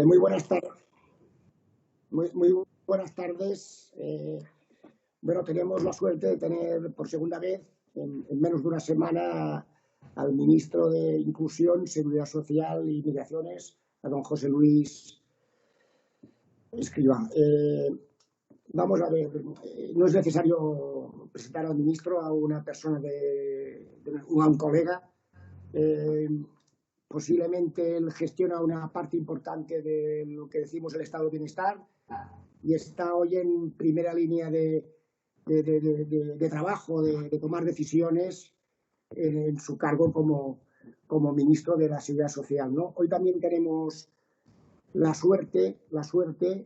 Muy buenas tardes. Muy buenas tardes. Bueno, tenemos la suerte de tener por segunda vez en menos de una semana al ministro de Inclusión, Seguridad Social y Migraciones, a don José Luis Escrivá. Vamos a ver, no es necesario presentar al ministro, a una persona, a un colega. Posiblemente él gestiona una parte importante de lo que decimos el estado de bienestar y está hoy en primera línea de trabajo, de tomar decisiones en su cargo como ministro de la Seguridad Social, ¿no? Hoy también tenemos la suerte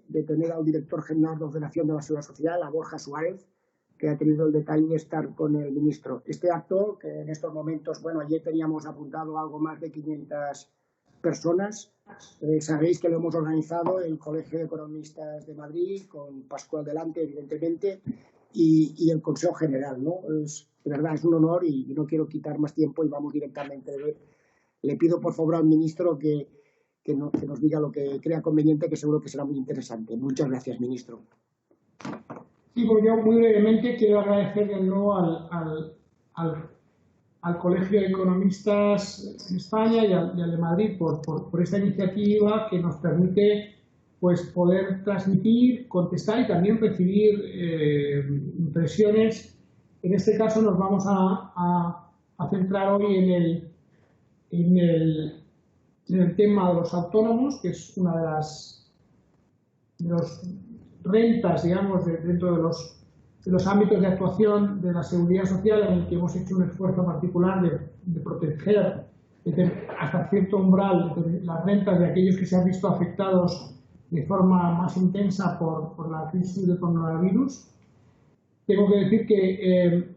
de tener al director general de Ordenación de la Seguridad Social, a Borja Suárez, que ha tenido el detalle de estar con el ministro. Este acto, que en estos momentos, bueno, ayer teníamos apuntado algo más de 500 personas. Sabéis que lo hemos organizado el Colegio de Economistas de Madrid, con Pascual delante, evidentemente, y el Consejo General, ¿no? De verdad, es un honor y no quiero quitar más tiempo y vamos directamente. Le pido, por favor, al ministro que nos diga lo que crea conveniente, que seguro que será muy interesante. Muchas gracias, ministro. Sí, pues yo muy brevemente quiero agradecer de nuevo al Colegio de Economistas en España y al de Madrid por esta iniciativa que nos permite pues poder transmitir, contestar y también recibir impresiones. En este caso nos vamos a centrar hoy en el tema de los autónomos, que es una de las rentas, digamos, dentro de los ámbitos de actuación de la seguridad social, en el que hemos hecho un esfuerzo particular de proteger hasta cierto umbral las rentas de aquellos que se han visto afectados de forma más intensa por la crisis del coronavirus. Tengo que decir que,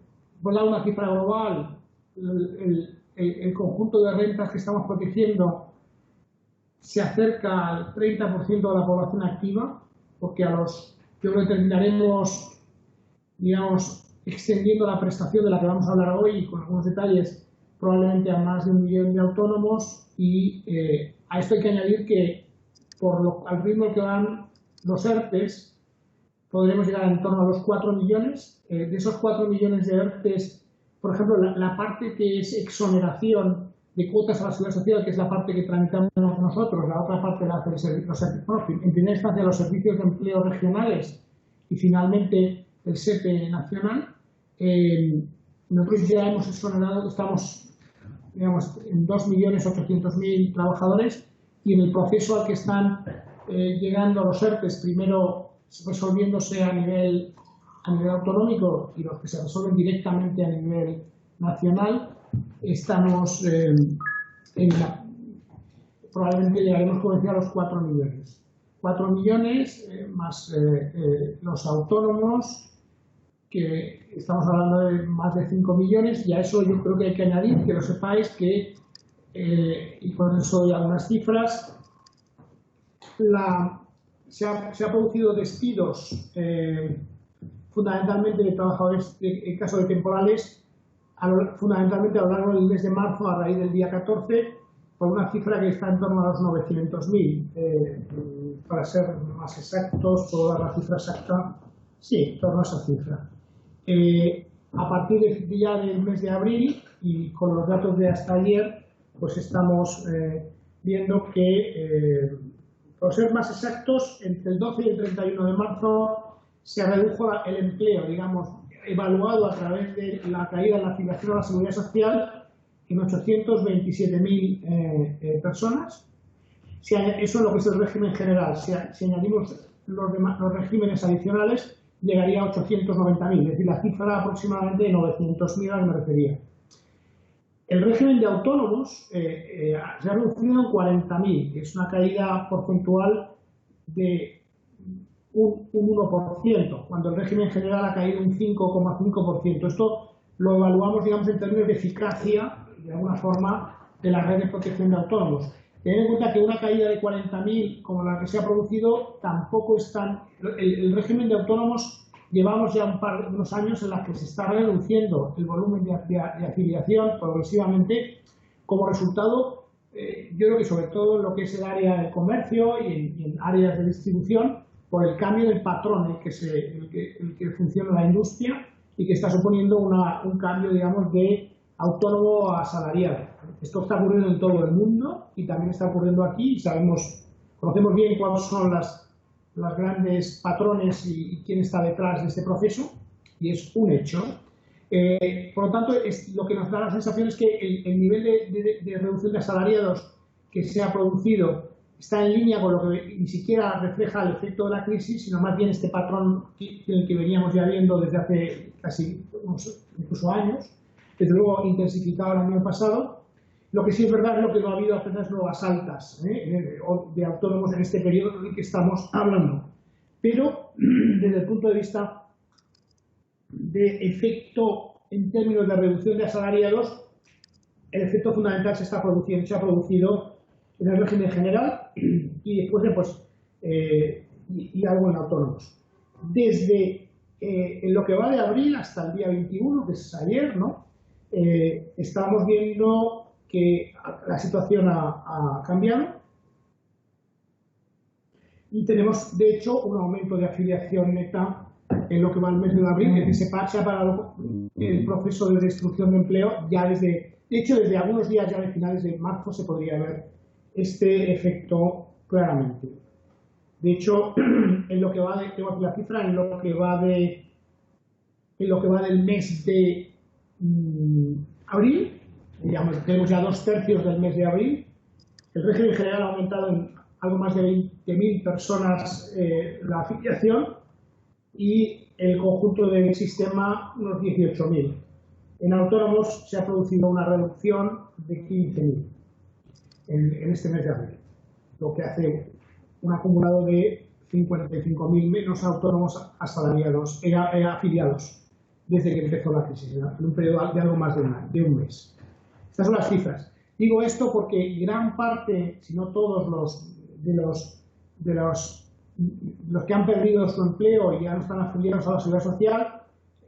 por una cifra global, el conjunto de rentas que estamos protegiendo se acerca al 30% de la población activa, porque yo lo terminaremos, digamos, extendiendo la prestación de la que vamos a hablar hoy, con algunos detalles, probablemente a más de 1 millón de autónomos, y a esto hay que añadir que al ritmo que van los ERTEs, podremos llegar en torno a los 4 millones. De esos 4 millones de ERTEs, por ejemplo, la parte que es exoneración de cuotas a la seguridad social, que es la parte que tramitamos nosotros, la otra parte la hace en primera instancia los servicios de empleo regionales y finalmente el SEPE nacional. Nosotros ya hemos exonerado, estamos, digamos, en 2.800.000 trabajadores, y en el proceso al que están llegando los ERTEs, primero resolviéndose a nivel autonómico y los que se resuelven directamente a nivel nacional, estamos probablemente llegaremos, como decía, a los 4 millones. 4 millones más los autónomos, que estamos hablando de más de 5 millones, y a eso yo creo que hay que añadir, que lo sepáis, que, y con eso hay algunas cifras, se ha producido despidos fundamentalmente de trabajadores, en caso de temporales, fundamentalmente a lo largo del mes de marzo, a raíz del día 14, por una cifra que está en torno a los 900.000. Para ser más exactos, puedo dar la cifra exacta, sí, en torno a esa cifra. A partir ya del mes de abril, y con los datos de hasta ayer, pues estamos viendo que, por ser más exactos, entre el 12 y el 31 de marzo se redujo el empleo, digamos, evaluado a través de la caída en la afiliación a la seguridad social en 827.000 personas. Eso es lo que es el régimen general. Si añadimos los regímenes adicionales, llegaría a 890.000, es decir, la cifra aproximadamente de 900.000 a la que me refería. El régimen de autónomos se ha reducido en 40.000, que es una caída porcentual de un 1%, cuando el régimen general ha caído un 5,5%. Esto lo evaluamos, digamos, en términos de eficacia, de alguna forma, de la red de protección de autónomos. Ten en cuenta que una caída de 40.000 como la que se ha producido tampoco es tan... El régimen de autónomos llevamos ya unos años en los que se está reduciendo el volumen de afiliación progresivamente. Como resultado, yo creo que sobre todo en lo que es el área del comercio y en áreas de distribución, por el cambio del patrón el que funciona la industria y que está suponiendo un cambio, digamos, de autónomo a asalariado. Esto está ocurriendo en todo el mundo y también está ocurriendo aquí. Conocemos bien cuáles son las grandes patrones y quién está detrás de este proceso, y es un hecho. Por lo tanto, lo que nos da la sensación es que el nivel de reducción de asalariados que se ha producido está en línea con lo que ni siquiera refleja el efecto de la crisis, sino más bien este patrón que veníamos ya viendo desde hace casi incluso años, desde luego intensificado el año pasado. Lo que sí es verdad es lo que no ha habido apenas nuevas altas de autónomos en este periodo del que estamos hablando. Pero desde el punto de vista de efecto en términos de reducción de asalariados, el efecto fundamental se ha producido en el régimen general y después y algo en autónomos. Desde en lo que va de abril hasta el día 21, que es ayer, ¿no? Estamos viendo que la situación ha cambiado y tenemos, de hecho, un aumento de afiliación neta en lo que va al mes de abril, que se ha parado el proceso de destrucción de empleo ya desde algunos días ya de finales de marzo se podría ver este efecto claramente. De hecho, en lo que va tengo aquí la cifra, en lo que va del mes de abril, digamos, tenemos ya 2/3 del mes de abril, el régimen general ha aumentado en algo más de 20.000 personas la afiliación y el conjunto del sistema unos 18.000. En autónomos se ha producido una reducción de 15.000 en este mes de abril, lo que hace un acumulado de 55.000 menos autónomos asalariados, afiliados desde que empezó la crisis, en un periodo de algo más de un mes. Estas son las cifras. Digo esto porque gran parte, si no todos los que han perdido su empleo y ya no están afiliados a la Seguridad Social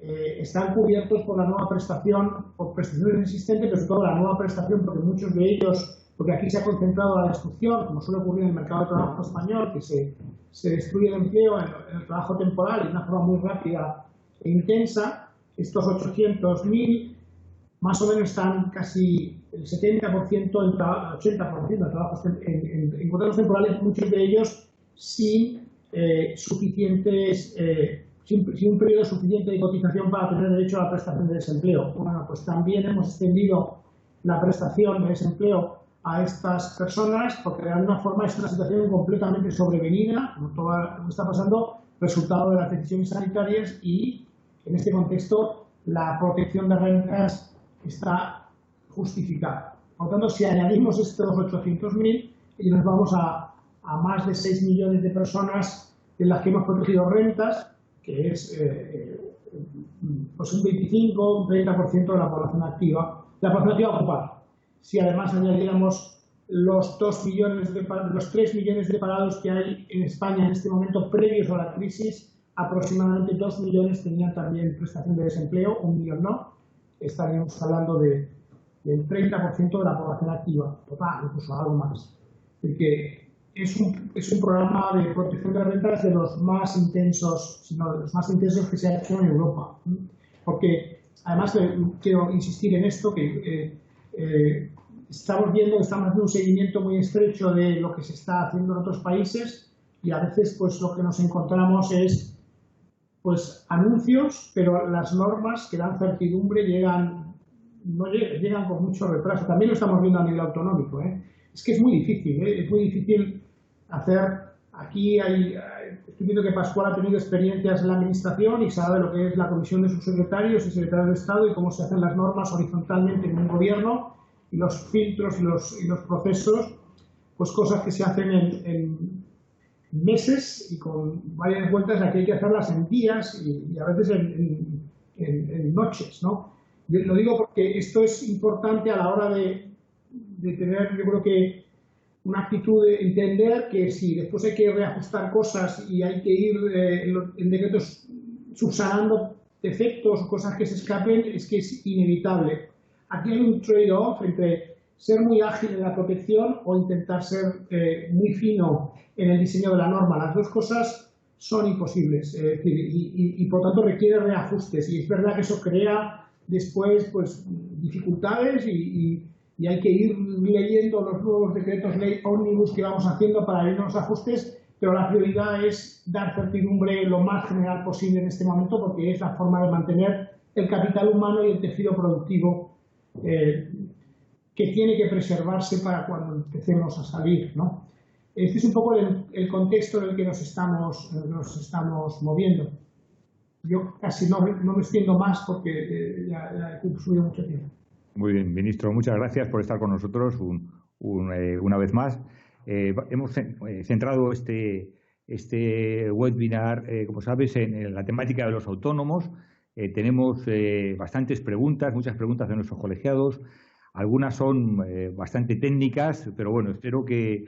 están cubiertos por la nueva prestación, por prestaciones existentes, pero sobre todo la nueva prestación, porque muchos de ellos, porque aquí se ha concentrado la destrucción, como suele ocurrir en el mercado de trabajo español, que se destruye el empleo en el trabajo temporal de una forma muy rápida e intensa. Estos 800.000 más o menos están casi el 70%, el 80% de trabajos en contratos temporales, muchos de ellos sin un periodo suficiente de cotización para tener derecho a la prestación de desempleo. Bueno, pues también hemos extendido la prestación de desempleo a estas personas porque de alguna forma es una situación completamente sobrevenida, como todo lo que está pasando, resultado de las decisiones sanitarias, y en este contexto la protección de rentas está justificada. Por lo tanto, si añadimos estos 800.000 y nos vamos a más de 6 millones de personas en las que hemos protegido rentas, que es pues un 25, un 30% de la población activa, ocupada. Si además añadiéramos los 3 millones de parados que hay en España en este momento previos a la crisis, aproximadamente 2 millones tenían también prestación de desempleo, 1 millón no. Estaríamos hablando del 30% de la población activa, total, incluso algo más. Es que es un programa de protección de rentas de los más intensos, sino de los más intensos que se ha hecho en Europa. Porque, además, quiero insistir en esto, que estamos haciendo un seguimiento muy estrecho de lo que se está haciendo en otros países, y a veces pues lo que nos encontramos es pues anuncios, pero las normas que dan certidumbre llegan con mucho retraso. También lo estamos viendo a nivel autonómico. Es que es muy difícil hacer. Aquí estoy viendo que Pascual ha tenido experiencias en la administración y sabe lo que es la comisión de subsecretarios y secretarios de Estado y cómo se hacen las normas horizontalmente en un gobierno, y los filtros y los procesos, pues cosas que se hacen en meses y con varias vueltas. Aquí hay que hacerlas en días y a veces en noches, ¿no? Lo digo porque esto es importante a la hora de tener, yo creo que una actitud de entender que si después hay que reajustar cosas y hay que ir en decretos subsanando defectos o cosas que se escapen, es que es inevitable. Aquí hay un trade-off entre ser muy ágil en la protección o intentar ser muy fino en el diseño de la norma. Las dos cosas son imposibles, es decir, y por tanto requiere reajustes. Y es verdad que eso crea después pues, dificultades y hay que ir leyendo los nuevos decretos ley ómnibus que vamos haciendo para ver los ajustes, pero la prioridad es dar certidumbre lo más general posible en este momento porque es la forma de mantener el capital humano y el tejido productivo que tiene que preservarse para cuando empecemos a salir, ¿no? Este es un poco el contexto en el que nos estamos moviendo. Yo casi no me extiendo más porque ya he consumido mucho tiempo. Muy bien, ministro, muchas gracias por estar con nosotros una vez más. Hemos centrado este webinar, como sabes, en la temática de los autónomos. Tenemos bastantes preguntas, muchas preguntas de nuestros colegiados. Algunas son bastante técnicas, pero bueno, espero que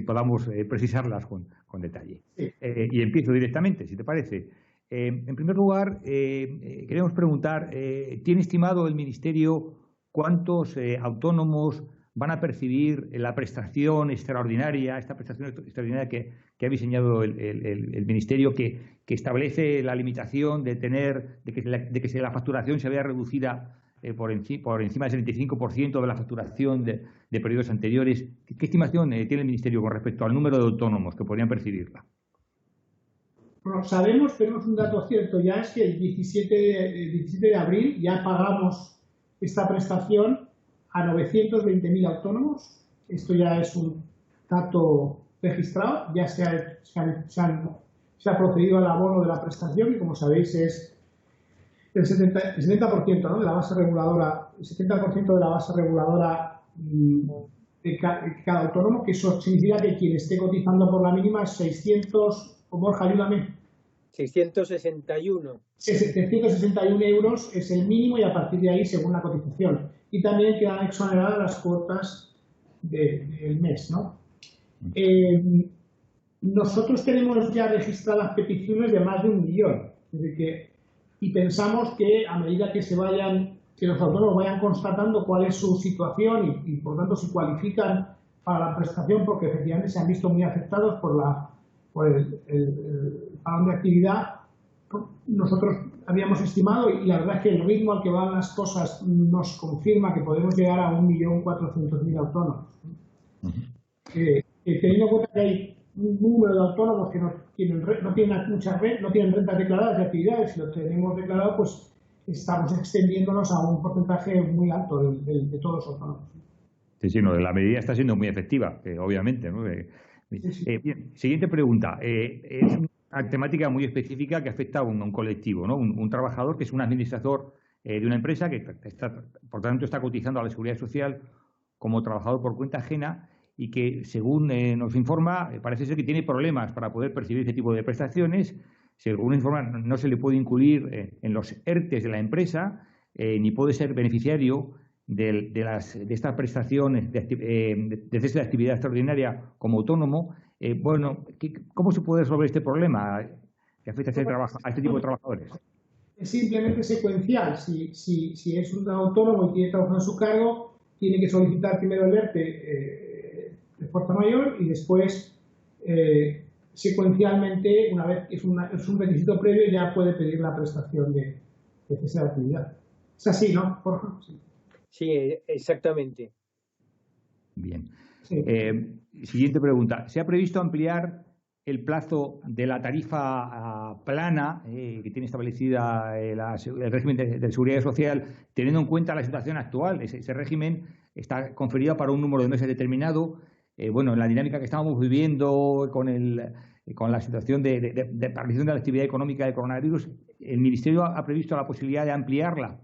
podamos precisarlas con detalle. Sí. Y empiezo directamente, si te parece. En primer lugar, queremos preguntar, ¿tiene estimado el Ministerio cuántos autónomos van a percibir la prestación extraordinaria, esta prestación extraordinaria que ha diseñado el Ministerio, que establece la limitación de que la facturación se vea reducida por encima del 75% de la facturación de periodos anteriores? ¿Qué estimación tiene el Ministerio con respecto al número de autónomos que podrían percibirla? Bueno, tenemos un dato cierto, ya es que el 17 de abril ya pagamos esta prestación a 920.000 autónomos. Esto ya es un dato registrado, ya se ha procedido al abono de la prestación y como sabéis es el 70%, ¿no? De la base reguladora, el 70% de la base reguladora de cada autónomo, que eso significa que quien esté cotizando por la mínima es 600, Borja, ayúdame. 661. 761 euros es el mínimo y a partir de ahí según la cotización. Y también quedan exoneradas las cuotas del mes, ¿no? Nosotros tenemos ya registradas peticiones de más de 1 millón. Es decir, y pensamos que a medida que los autónomos vayan constatando cuál es su situación y por tanto si cualifican para la prestación, porque efectivamente se han visto muy afectados por el parón de actividad, nosotros habíamos estimado, y la verdad es que el ritmo al que van las cosas nos confirma que podemos llegar a 1.400.000 autónomos. Teniendo en cuenta que hay un número de autónomos que no tienen rentas declaradas de actividades, si lo tenemos declarado, pues estamos extendiéndonos a un porcentaje muy alto de todos los autónomos. Sí, no, la medida está siendo muy efectiva, obviamente, ¿no? Bien, siguiente pregunta. Es una temática muy específica que afecta a un colectivo, ¿no? Un trabajador que es un administrador de una empresa que por tanto está cotizando a la Seguridad Social como trabajador por cuenta ajena y que, según nos informa, parece ser que tiene problemas para poder percibir este tipo de prestaciones. Según informa, no se le puede incluir en los ERTEs de la empresa, ni puede ser beneficiario de estas prestaciones de cese de actividad extraordinaria como autónomo. Bueno, ¿cómo se puede resolver este problema que afecta a este tipo de trabajadores? Es simplemente secuencial. Si es un autónomo y tiene trabajo a su cargo, tiene que solicitar primero el ERTE de fuerza mayor y después, secuencialmente, una vez que es un requisito previo, ya puede pedir la prestación de cese de actividad. Es así, ¿no, Jorge? Sí. Sí, exactamente. Bien. Sí. Siguiente pregunta. ¿Se ha previsto ampliar el plazo de la tarifa plana que tiene establecida el régimen de seguridad social, teniendo en cuenta la situación actual? Ese régimen está conferido para un número de meses determinado. Bueno, en la dinámica que estamos viviendo con la situación de paralización de la actividad económica del coronavirus, ¿el Ministerio ha previsto la posibilidad de ampliarla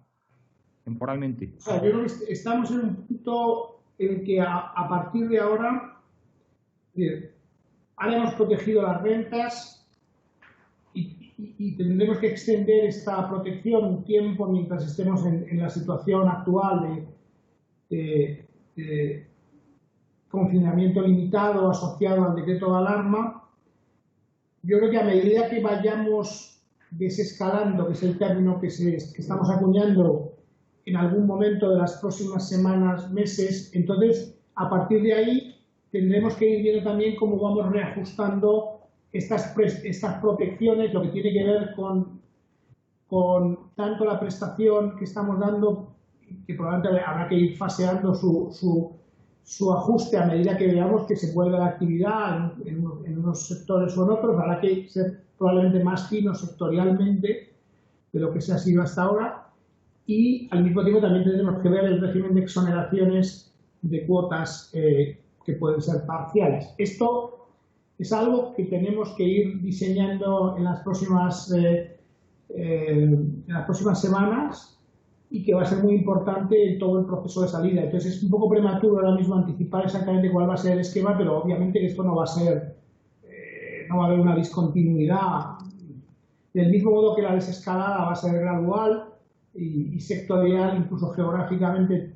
temporalmente? O sea, yo creo que estamos en un punto en el que a partir de ahora hemos protegido las rentas y tendremos que extender esta protección un tiempo mientras estemos en la situación actual confinamiento limitado asociado al decreto de alarma. Yo creo que a medida que vayamos desescalando, que es el término que estamos acuñando en algún momento de las próximas semanas, meses, entonces a partir de ahí tendremos que ir viendo también cómo vamos reajustando estas protecciones, lo que tiene que ver con tanto la prestación que estamos dando, que probablemente habrá que ir faseando su ajuste a medida que veamos que se vuelve la actividad en unos sectores o en otros. Habrá que ser probablemente más finos sectorialmente de lo que se ha sido hasta ahora, y al mismo tiempo también tendremos que ver el régimen de exoneraciones de cuotas que pueden ser parciales. Esto es algo que tenemos que ir diseñando en las próximas semanas, y que va a ser muy importante en todo el proceso de salida. Entonces es un poco prematuro ahora mismo anticipar exactamente cuál va a ser el esquema, pero obviamente que esto no va a ser, no va a haber una discontinuidad. Del mismo modo que la desescalada va a ser gradual y sectorial, incluso geográficamente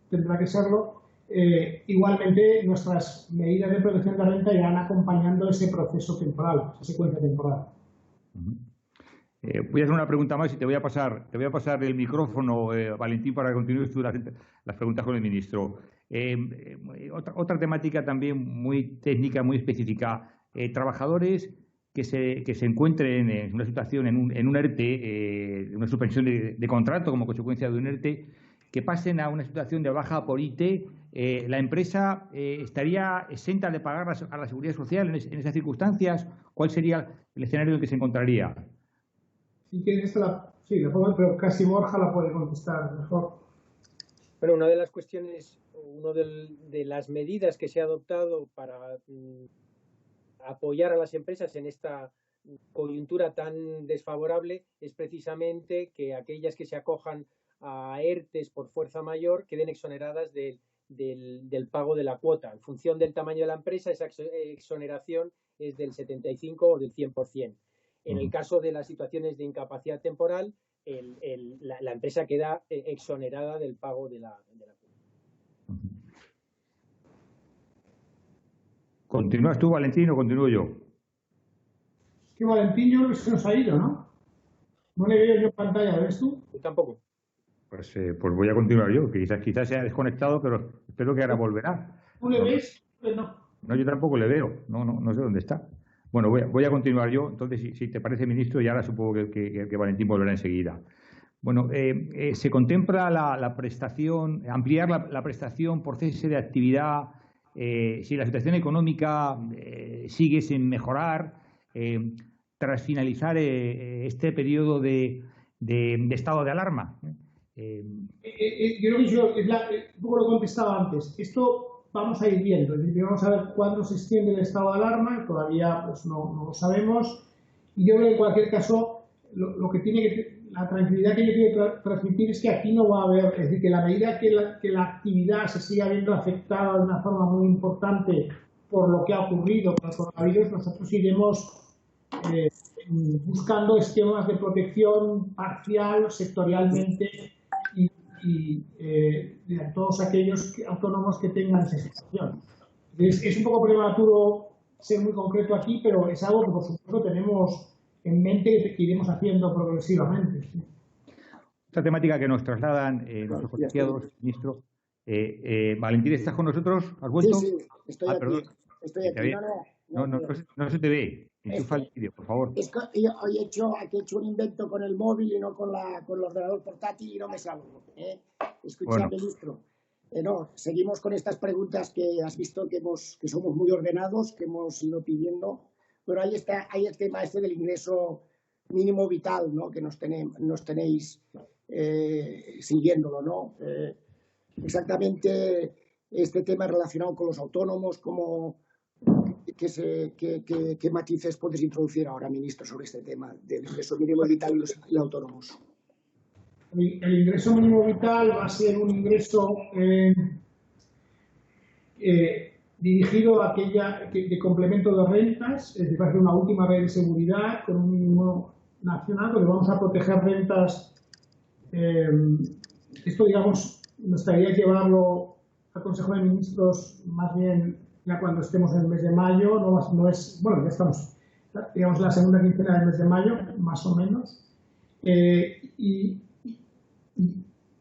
tendrá que serlo, igualmente nuestras medidas de protección de renta irán acompañando ese proceso temporal, esa secuencia temporal. Voy a hacer una pregunta más y te voy a pasar el micrófono, Valentín, para que continúes tú las preguntas con el ministro. Otra temática también muy técnica, muy específica. Trabajadores que se encuentren en una situación, en un ERTE, una suspensión de contrato como consecuencia de un ERTE, que pasen a una situación de baja por IT, ¿la empresa estaría exenta de pagar a la Seguridad Social en esas circunstancias? ¿Cuál sería el escenario en el que se encontraría? Si quieres, la pongo, pero casi Borja la puede contestar mejor. Pero una de las cuestiones, de las medidas que se ha adoptado para apoyar a las empresas en esta coyuntura tan desfavorable es precisamente que aquellas que se acojan a ERTES por fuerza mayor queden exoneradas del pago de la cuota. En función del tamaño de la empresa, esa exoneración es del 75 o del 100%. En el caso de las situaciones de incapacidad temporal, la empresa queda exonerada del pago de la cuota. ¿Continúas tú, Valentín, o continúo yo? Es que Valentín yo creo que se nos ha ido, ¿no? No le veo yo en pantalla, ¿ves tú? Yo tampoco. Pues voy a continuar yo, que quizás se ha desconectado, pero espero que ahora volverá. ¿Tú le ves? No. No, yo tampoco le veo. No sé dónde está. Bueno, voy a continuar yo. Entonces, si te parece, ministro, y ahora supongo que Valentín volverá enseguida. Bueno, se contempla la prestación, ampliar la prestación por cese de actividad si la situación económica sigue sin mejorar tras finalizar este periodo de estado de alarma. Yo un poco lo contestaba antes. Esto vamos a ir viendo, es decir, vamos a ver cuándo se extiende el estado de alarma, todavía pues, no lo sabemos, y yo creo que en cualquier caso la tranquilidad que yo quiero transmitir es que aquí no va a haber, es decir, que la medida que la actividad se siga viendo afectada de una forma muy importante por lo que ha ocurrido con el coronavirus, nosotros iremos buscando esquemas de protección parcial, sectorialmente, y de todos aquellos autónomos que tengan esa situación. Es un poco prematuro ser muy concreto aquí, pero es algo que por supuesto tenemos en mente que iremos haciendo progresivamente. ¿Sí? Otra temática que nos trasladan nuestros colegiados, ministro. Valentín, ¿estás con nosotros? ¿Has vuelto? Sí, estoy aquí. Estoy aquí. No se te ve. Enchufa el vídeo, por favor. Es que yo he hecho un invento con el móvil y no con el ordenador portátil y no me salgo. Escucha, bueno. Ministro. Seguimos con estas preguntas que has visto que somos muy ordenados, que hemos ido pidiendo. Pero ahí el tema del ingreso mínimo vital, ¿no? Que nos tenéis siguiéndolo, ¿no? Exactamente este tema relacionado con los autónomos, ¿qué matices puedes introducir ahora, ministro, sobre este tema del ingreso mínimo vital y los autónomos? El ingreso mínimo vital va a ser un ingreso dirigido a aquella de complemento de rentas, es decir, va a ser una última red de seguridad con un mínimo nacional, donde vamos a proteger rentas. Esto, digamos, nos traería llevarlo al Consejo de Ministros más bien ya cuando estemos en el mes de mayo, no es, bueno, ya estamos, digamos, la segunda quincena del mes de mayo, más o menos. Y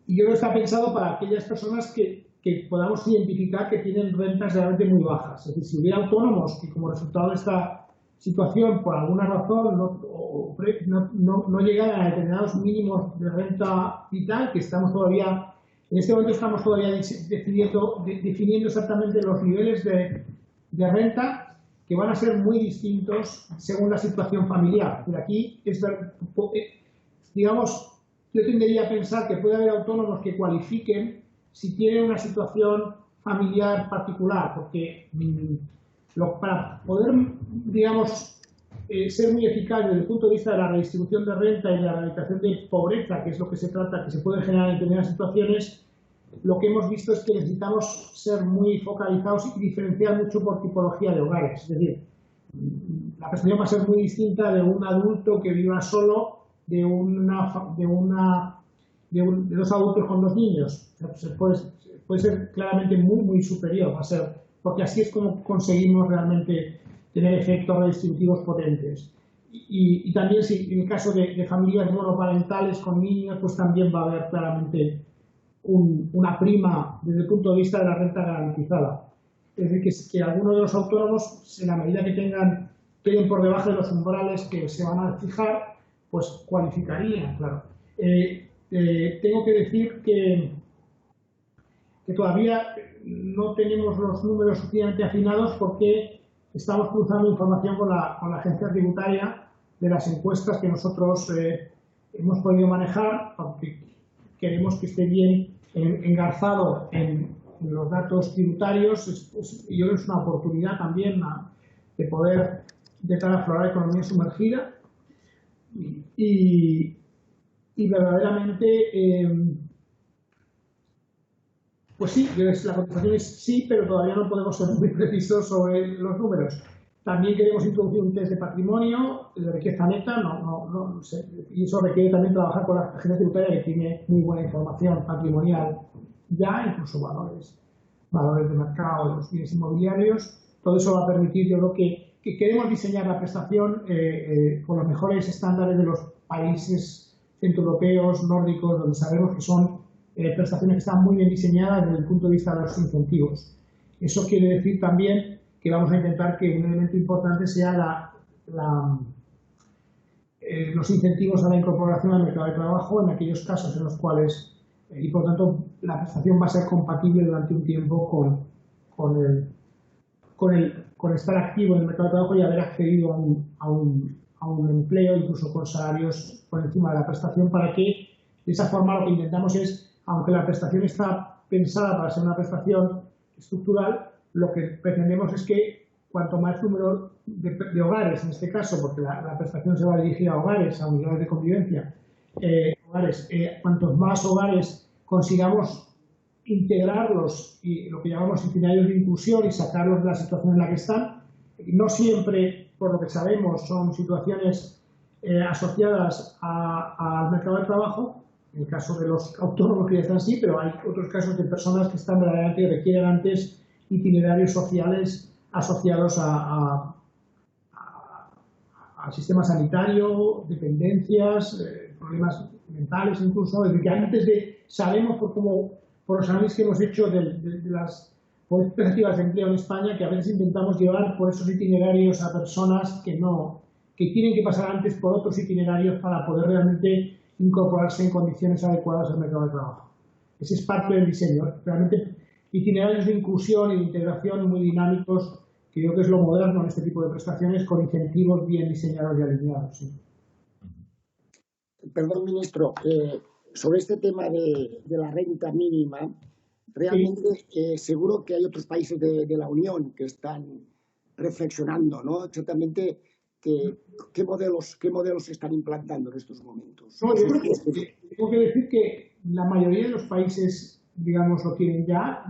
yo creo que está pensado para aquellas personas que podamos identificar que tienen rentas realmente muy bajas. Es decir, si hubiera autónomos que como resultado de esta situación, por alguna razón, no llegaran a determinados mínimos de renta vital, que estamos todavía, en este momento estamos todavía definiendo exactamente los niveles de renta, que van a ser muy distintos según la situación familiar. Pero aquí, digamos, yo tendería a pensar que puede haber autónomos que cualifiquen si tienen una situación familiar particular, porque para poder, digamos, ser muy eficaz desde el punto de vista de la redistribución de renta y de la erradicación de pobreza, que es lo que se trata, que se puede generar en determinadas situaciones, lo que hemos visto es que necesitamos ser muy focalizados y diferenciar mucho por tipología de hogares. Es decir, la prestación va a ser muy distinta de un adulto que viva solo de dos adultos con 2 niños. O sea, puede ser claramente muy superior, va a ser, porque así es como conseguimos realmente tener efectos redistributivos potentes. Y también si en el caso de familias monoparentales con niños, pues también va a haber claramente una prima desde el punto de vista de la renta garantizada. Es decir, que algunos de los autónomos, en la medida que queden por debajo de los umbrales que se van a fijar, pues cualificarían, claro. Tengo que decir que todavía no tenemos los números suficientemente afinados porque estamos cruzando información con la agencia tributaria de las encuestas que nosotros hemos podido manejar, aunque queremos que esté bien engarzado en los datos tributarios. Y yo creo que es una oportunidad también de poder intentar aflorar economía sumergida y verdaderamente, pues sí, la contestación es sí, pero todavía no podemos ser muy precisos sobre los números. También queremos introducir un test de patrimonio, de riqueza neta, no sé, y eso requiere también trabajar con la agencia tributaria, que tiene muy buena información patrimonial ya, incluso valores de mercado de los bienes inmobiliarios. Todo eso va a permitir, yo creo que queremos diseñar la prestación con los mejores estándares de los países centroeuropeos, nórdicos, donde sabemos que son prestaciones que están muy bien diseñadas desde el punto de vista de los incentivos. Eso quiere decir también que vamos a intentar que un elemento importante sea los incentivos a la incorporación al mercado de trabajo en aquellos casos en los cuales, y por tanto, la prestación va a ser compatible durante un tiempo con estar activo en el mercado de trabajo y haber accedido a un empleo, incluso con salarios por encima de la prestación, para que de esa forma lo que intentamos es, aunque la prestación está pensada para ser una prestación estructural, lo que pretendemos es que cuanto más número de hogares, en este caso, porque la prestación se va a dirigir a hogares, a unidades de convivencia, cuantos más hogares consigamos integrarlos y lo que llamamos itinerarios de inclusión y sacarlos de la situación en la que están, no siempre, por lo que sabemos, son situaciones asociadas al mercado de trabajo. En el caso de los autónomos que ya están así, pero hay otros casos de personas que están verdaderamente y requieren antes itinerarios sociales asociados al sistema sanitario, dependencias, problemas mentales incluso. Es decir, que antes sabemos por los análisis que hemos hecho de las políticas de empleo en España, que a veces intentamos llevar por esos itinerarios a personas que tienen que pasar antes por otros itinerarios para poder realmente incorporarse en condiciones adecuadas al mercado de trabajo. Ese es parte del diseño. Realmente itinerarios de inclusión y de integración muy dinámicos, que yo creo que es lo moderno en este tipo de prestaciones, con incentivos bien diseñados y alineados. ¿Sí? Perdón, ministro, sobre este tema de la renta mínima, realmente seguro que hay otros países de la Unión que están reflexionando, ¿no? Exactamente qué modelos se están implantando en estos momentos. No, yo creo que tengo que decir que la mayoría de los países, digamos, lo tienen ya.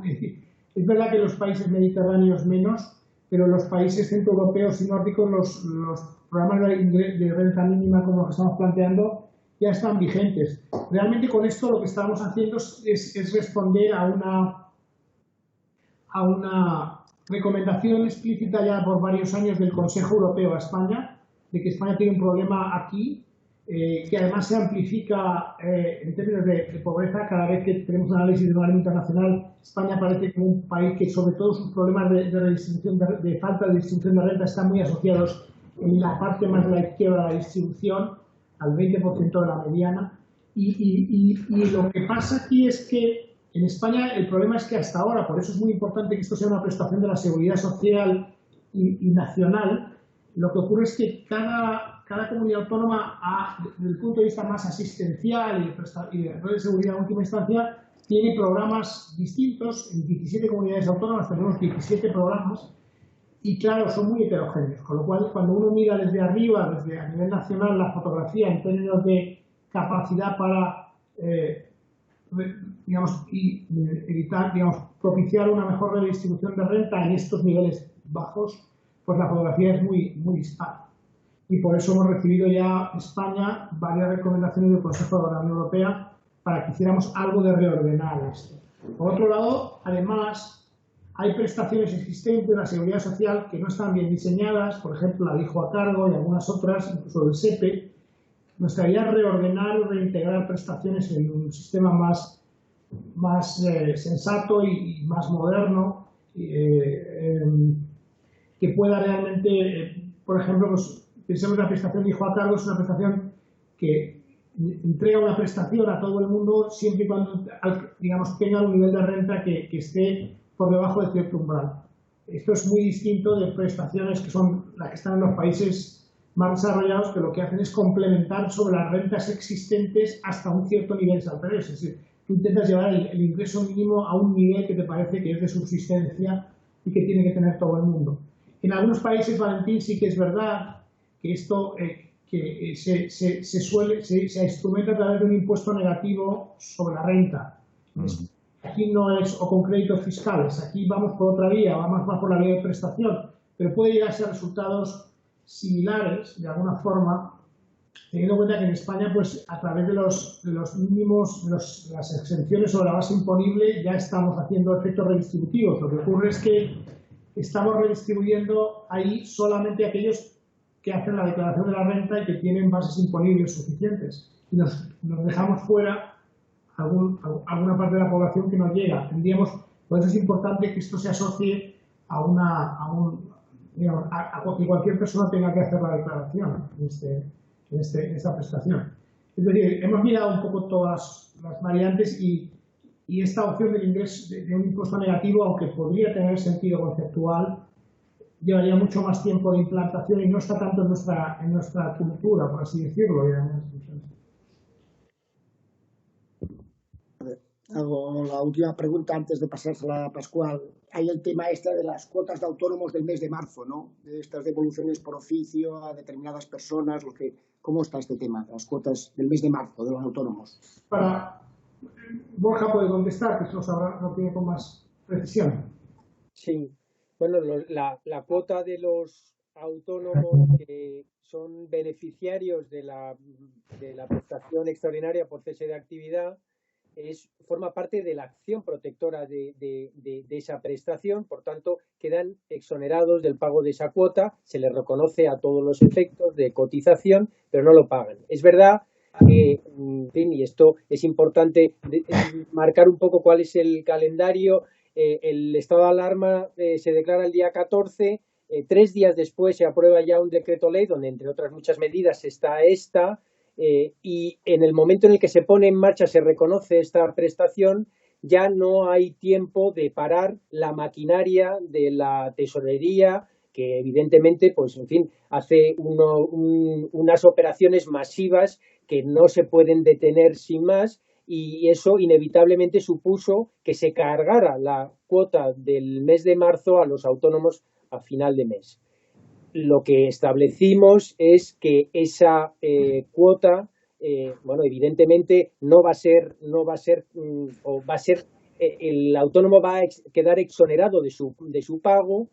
Es verdad que los países mediterráneos menos, pero los países centroeuropeos y nórdicos, los programas de renta mínima como los que estamos planteando, ya están vigentes. Realmente con esto lo que estamos haciendo es responder a a una recomendación explícita ya por varios años del Consejo Europeo a España, de que España tiene un problema aquí, que además se amplifica en términos de pobreza. Cada vez que tenemos un análisis de un organismo internacional, España parece como un país que sobre todo sus problemas de redistribución, de falta de distribución de renta están muy asociados en la parte más de la izquierda de la distribución, al 20% de la mediana. Y lo que pasa aquí es que en España el problema es que hasta ahora, por eso es muy importante que esto sea una prestación de la seguridad social y nacional, lo que ocurre es que cada comunidad autónoma, desde el punto de vista más asistencial y de red de seguridad en última instancia, tiene programas distintos. En 17 comunidades autónomas tenemos 17 programas y, claro, son muy heterogéneos. Con lo cual, cuando uno mira desde arriba, desde a nivel nacional, la fotografía en términos de capacidad para evitar, propiciar una mejor redistribución de renta en estos niveles bajos, pues la fotografía es muy dispar. Y por eso hemos recibido ya España varias recomendaciones del Consejo de la Unión Europea para que hiciéramos algo de reordenar esto. Por otro lado, además, hay prestaciones existentes de la seguridad social que no están bien diseñadas, por ejemplo, la de hijo a cargo y algunas otras, incluso el SEPE. Nos gustaría reordenar o reintegrar prestaciones en un sistema más sensato y más moderno, que pueda realmente, por ejemplo, pues, pensemos en la prestación de hijo a cargo. Es una prestación que entrega una prestación a todo el mundo siempre y cuando, tenga un nivel de renta que esté por debajo de cierto umbral. Esto es muy distinto de prestaciones que son las que están en los países más desarrollados, que lo que hacen es complementar sobre las rentas existentes hasta un cierto nivel salarial. Es decir, tú intentas llevar el ingreso mínimo a un nivel que te parece que es de subsistencia y que tiene que tener todo el mundo. En algunos países, Valentín, sí que es verdad que esto se instrumenta a través de un impuesto negativo sobre la renta. Aquí no es, o con créditos fiscales, aquí vamos por otra vía, vamos más por la vía de prestación, pero puede llegarse a resultados similares, de alguna forma, teniendo en cuenta que en España, pues a través de los mínimos, las exenciones sobre la base imponible, ya estamos haciendo efectos redistributivos. Lo que ocurre es que estamos redistribuyendo ahí solamente aquellos que hacen la declaración de la renta y que tienen bases imponibles suficientes. Y nos dejamos fuera alguna parte de la población que no llega. Por eso es importante que esto se asocie a que cualquier persona tenga que hacer la declaración en esta prestación. Es decir, hemos mirado un poco todas las variantes y esta opción del ingreso de un impuesto negativo, aunque podría tener sentido conceptual, llevaría mucho más tiempo de implantación y no está tanto en nuestra cultura, por así decirlo. Hago la última pregunta antes de pasársela a Pascual. Hay el tema de las cuotas de autónomos del mes de marzo, ¿no? De estas devoluciones por oficio a determinadas personas. ¿Cómo está este tema? Las cuotas del mes de marzo de los autónomos. Borja puede contestar, que eso lo tiene con más precisión. Sí. Bueno, la cuota de los autónomos que son beneficiarios de la prestación extraordinaria por cese de actividad forma parte de la acción protectora de esa prestación. Por tanto, quedan exonerados del pago de esa cuota, se les reconoce a todos los efectos de cotización, pero no lo pagan. Es verdad que, en fin, y esto es importante marcar un poco cuál es el calendario. El estado de alarma se declara el día 14, 3 días después se aprueba ya un decreto ley donde, entre otras muchas medidas, está esta, y en el momento en el que se pone en marcha, se reconoce esta prestación, ya no hay tiempo de parar la maquinaria de la tesorería, que evidentemente, pues en fin, hace unas operaciones masivas que no se pueden detener sin más. Y eso inevitablemente supuso que se cargara la cuota del mes de marzo a los autónomos a final de mes. Lo que establecimos es que esa cuota, evidentemente no va a ser, el autónomo va a quedar exonerado de su pago,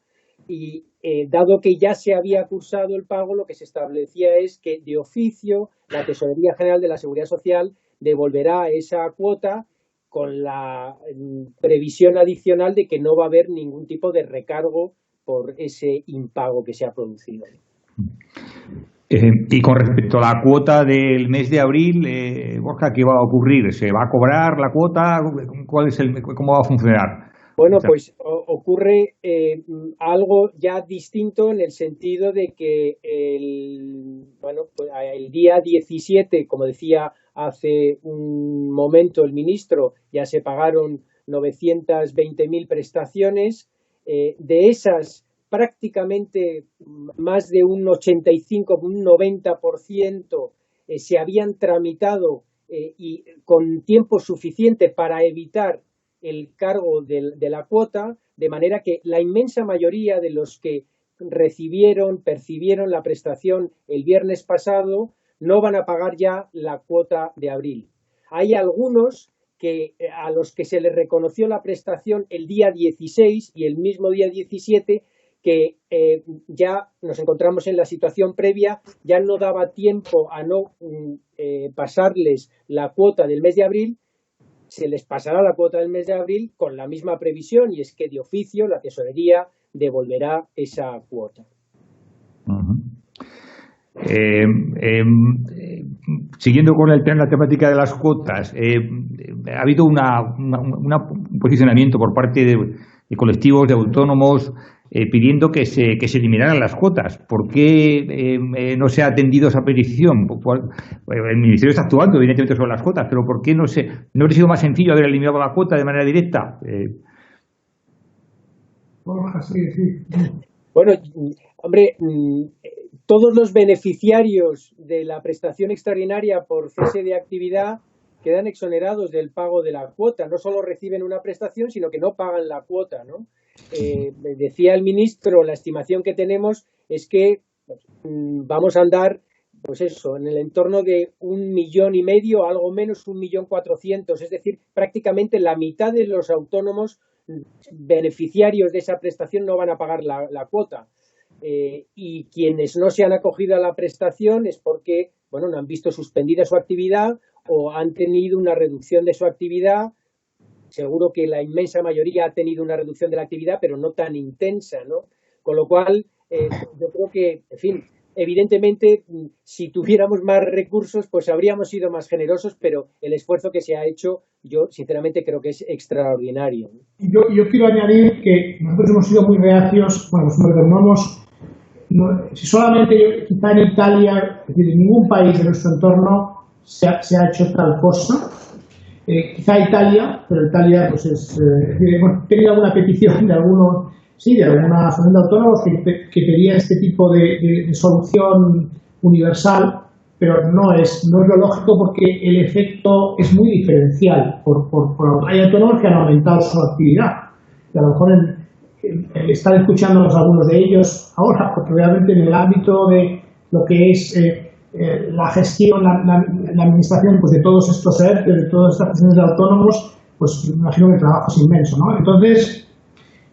y dado que ya se había cursado el pago, lo que se establecía es que de oficio la Tesorería General de la Seguridad Social devolverá esa cuota con la previsión adicional de que no va a haber ningún tipo de recargo por ese impago que se ha producido. Y con respecto a la cuota del mes de abril, Borja, ¿qué va a ocurrir? ¿Se va a cobrar la cuota? ¿Cómo va a funcionar? Bueno, pues ocurre algo ya distinto en el sentido de que el día 17, como decía hace un momento el ministro, ya se pagaron 920.000 prestaciones. De esas, prácticamente más de un 85, un 90% se habían tramitado y con tiempo suficiente para evitar el cargo de la cuota, de manera que la inmensa mayoría de los que percibieron la prestación el viernes pasado no van a pagar ya la cuota de abril. Hay algunos a los que se les reconoció la prestación el día 16 y el mismo día 17, que ya nos encontramos en la situación previa, ya no daba tiempo a no pasarles la cuota del mes de abril. Se les pasará la cuota del mes de abril con la misma previsión, y es que de oficio la tesorería devolverá esa cuota. Siguiendo con la temática de las cuotas, ha habido un posicionamiento por parte de colectivos de autónomos pidiendo que se eliminaran las cuotas. ¿Por qué no se ha atendido esa petición? El Ministerio está actuando, evidentemente, sobre las cuotas, pero ¿por qué no habría sido más sencillo haber eliminado la cuota de manera directa? Bueno, hombre, todos los beneficiarios de la prestación extraordinaria por cese de actividad quedan exonerados del pago de la cuota. No solo reciben una prestación, sino que no pagan la cuota, ¿no? Decía el ministro, la estimación que tenemos es que vamos a andar, pues eso, en el entorno de 1,5 millones, algo menos, 1.400.000, es decir, prácticamente la mitad de los autónomos beneficiarios de esa prestación no van a pagar la cuota. Y quienes no se han acogido a la prestación es porque, bueno, no han visto suspendida su actividad o han tenido una reducción de su actividad. Seguro que la inmensa mayoría ha tenido una reducción de la actividad, pero no tan intensa, ¿no? Con lo cual, yo creo que, en fin, evidentemente, si tuviéramos más recursos, pues habríamos sido más generosos, pero el esfuerzo que se ha hecho, yo sinceramente creo que es extraordinario. Yo quiero añadir que nosotros hemos sido muy reacios, bueno, si solamente quizá en Italia, es decir, en ningún país de nuestro entorno se ha hecho tal cosa. Quizá Italia, pero Italia pues hemos tenido alguna petición de alguna asociación de autónomos que pedía este tipo de solución universal, pero no es lo lógico, porque el efecto es muy diferencial. Hay autónomos que han aumentado su actividad y a lo mejor están escuchándonos algunos de ellos ahora, porque realmente en el ámbito de lo que es la gestión, la administración, pues, de todos estos ERTE, de todas estas gestiones de autónomos, pues me imagino que el trabajo es inmenso, ¿no? Entonces,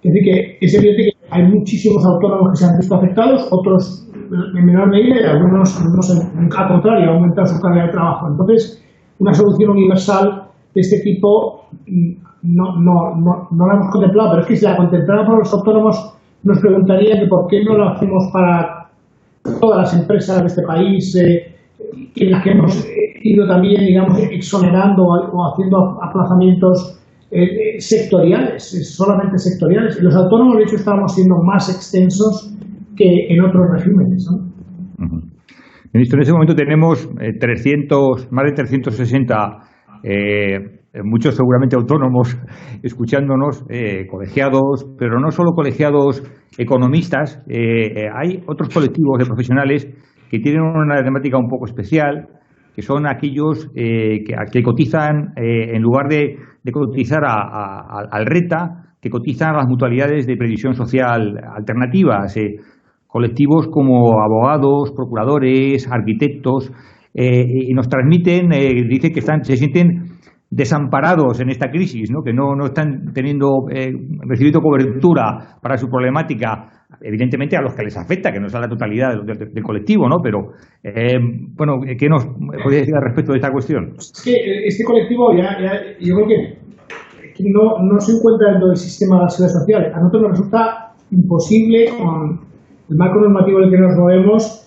es decir, que es evidente que hay muchísimos autónomos que se han visto afectados, otros en menor medida, y algunos, al contrario, han aumentado su carga de trabajo. Entonces, una solución universal de este tipo no la hemos contemplado, pero es que si la contempláramos los autónomos, nos preguntaría que por qué no lo hacemos para todas las empresas de este país, en las que hemos ido también, digamos, exonerando o haciendo aplazamientos sectoriales, solamente sectoriales. En los autónomos, de hecho, estábamos siendo más extensos que en otros regímenes, ¿no? Ministro, en ese momento tenemos más de 360, muchos seguramente autónomos escuchándonos, colegiados, pero no solo colegiados economistas. Hay otros colectivos de profesionales que tienen una temática un poco especial, que son aquellos que cotizan, en lugar de cotizar al RETA, que cotizan a las mutualidades de previsión social alternativas, colectivos como abogados, procuradores, arquitectos, y nos transmiten, dicen que se sienten desamparados en esta crisis, ¿no? Que no están recibiendo cobertura para su problemática, evidentemente a los que les afecta, que no es a la totalidad del colectivo, ¿no? Pero, bueno, ¿qué nos podéis decir al respecto de esta cuestión? Es que este colectivo yo creo que no se encuentra dentro del sistema de la seguridad social. A nosotros nos resulta imposible, con el marco normativo en el que nos movemos,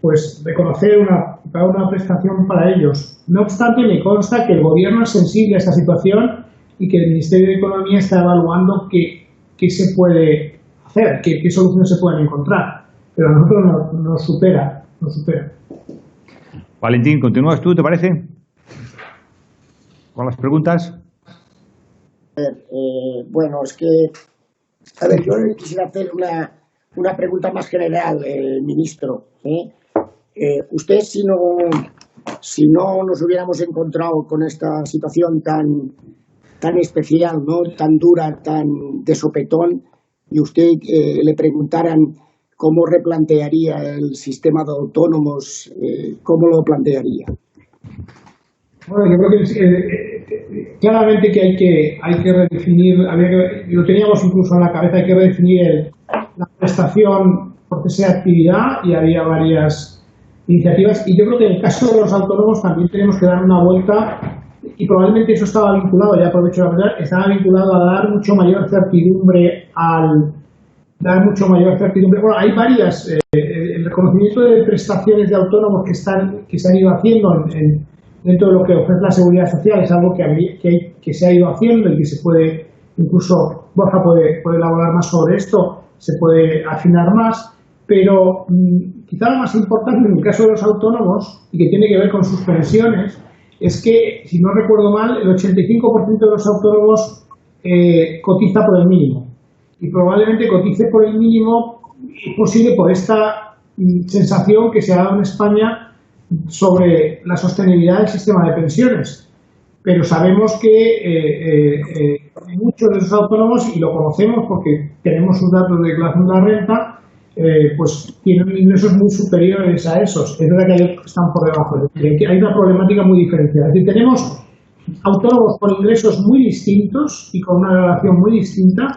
pues reconocer una prestación para ellos. No obstante, me consta que el Gobierno es sensible a esta situación y que el Ministerio de Economía está evaluando qué se puede hacer, qué soluciones se pueden encontrar. Pero a nosotros nos supera. Valentín, ¿continúas tú, te parece? ¿Con las preguntas? Bueno, es que, a ver, yo quisiera hacer una pregunta más general, ministro. Usted, si no nos hubiéramos encontrado con esta situación tan especial, ¿no? Tan dura, tan de sopetón, y usted le preguntaran cómo replantearía el sistema de autónomos, ¿cómo lo plantearía? Bueno, yo creo que claramente que hay que redefinir, lo teníamos incluso en la cabeza, hay que redefinir la prestación por cese de actividad, y había varias iniciativas, y yo creo que en el caso de los autónomos también tenemos que dar una vuelta, y probablemente eso estaba vinculado, ya aprovecho la verdad, estaba vinculado a dar mucho mayor certidumbre Bueno, hay varias, el reconocimiento de prestaciones de autónomos que se han ido haciendo dentro de lo que ofrece la seguridad social, es algo que se ha ido haciendo y que se puede, incluso Borja puede elaborar más sobre esto, se puede afinar más, pero quizá lo más importante en el caso de los autónomos, y que tiene que ver con sus pensiones, es que, si no recuerdo mal, el 85% de los autónomos cotiza por el mínimo. Y probablemente cotice por el mínimo posible por esta sensación que se ha dado en España sobre la sostenibilidad del sistema de pensiones. Pero sabemos que muchos de esos autónomos, y lo conocemos porque tenemos sus datos de declaración de la renta, pues tienen ingresos muy superiores a esos. Es verdad que hay otros que están por debajo. Hay una problemática muy diferenciada. Es decir, tenemos autónomos con ingresos muy distintos y con una relación muy distinta,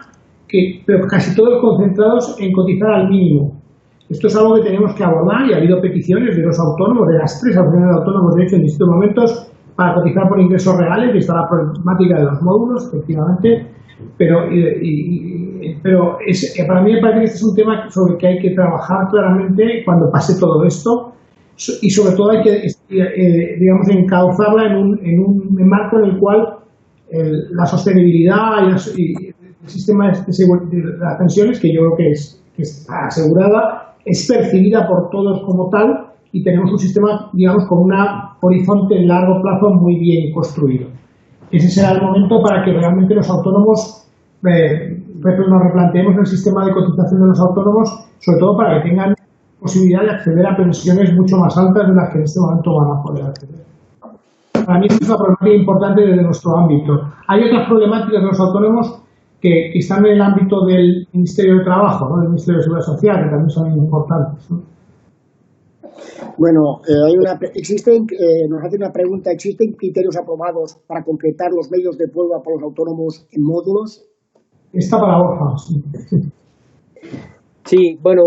pero casi todos concentrados en cotizar al mínimo. Esto es algo que tenemos que abordar, y ha habido peticiones de los autónomos, de las 3 asociaciones de autónomos, de hecho, en distintos momentos, para cotizar por ingresos reales, y está la problemática de los módulos, efectivamente, pero para mí me parece que este es un tema sobre el que hay que trabajar claramente cuando pase todo esto, y sobre todo hay que, digamos, encauzarla en un marco en el cual la sostenibilidad y el sistema de las pensiones, que yo creo que está asegurada, es percibida por todos como tal, y tenemos un sistema, digamos, con un horizonte en largo plazo muy bien construido. Ese será el momento para que realmente los autónomos nos replanteemos el sistema de cotización de los autónomos, sobre todo para que tengan posibilidad de acceder a pensiones mucho más altas de las que en este momento van a poder acceder. Para mí es una problemática importante desde nuestro ámbito. Hay otras problemáticas de los autónomos que están en el ámbito del Ministerio de Trabajo, ¿no? Del Ministerio de Seguridad Social, que también son importantes, ¿no? Bueno, nos hace una pregunta: ¿existen criterios aprobados para concretar los medios de prueba para los autónomos en módulos? Está para Borja, sí. Sí, bueno,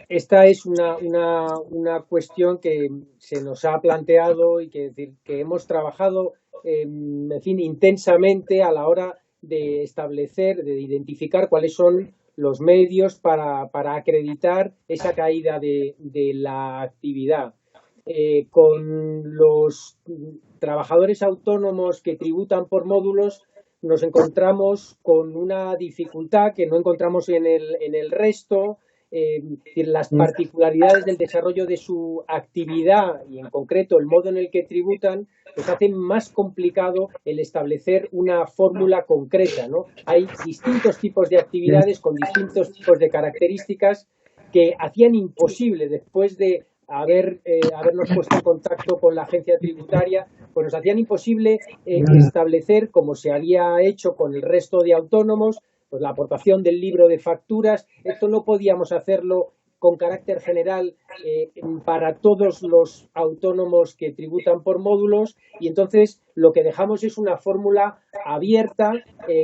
esta es una cuestión que se nos ha planteado y que hemos trabajado, en fin, intensamente a la hora de establecer, de identificar cuáles son los medios para acreditar esa caída de la actividad. Con los trabajadores autónomos que tributan por módulos nos encontramos con una dificultad que no encontramos en el resto. Las particularidades del desarrollo de su actividad, y en concreto el modo en el que tributan, pues hacen más complicado el establecer una fórmula concreta, ¿no? Hay distintos tipos de actividades con distintos tipos de características que hacían imposible, después de habernos puesto en contacto con la agencia tributaria, pues nos hacían imposible establecer, como se había hecho con el resto de autónomos, pues la aportación del libro de facturas. Esto no podíamos hacerlo con carácter general para todos los autónomos que tributan por módulos, y entonces lo que dejamos es una fórmula abierta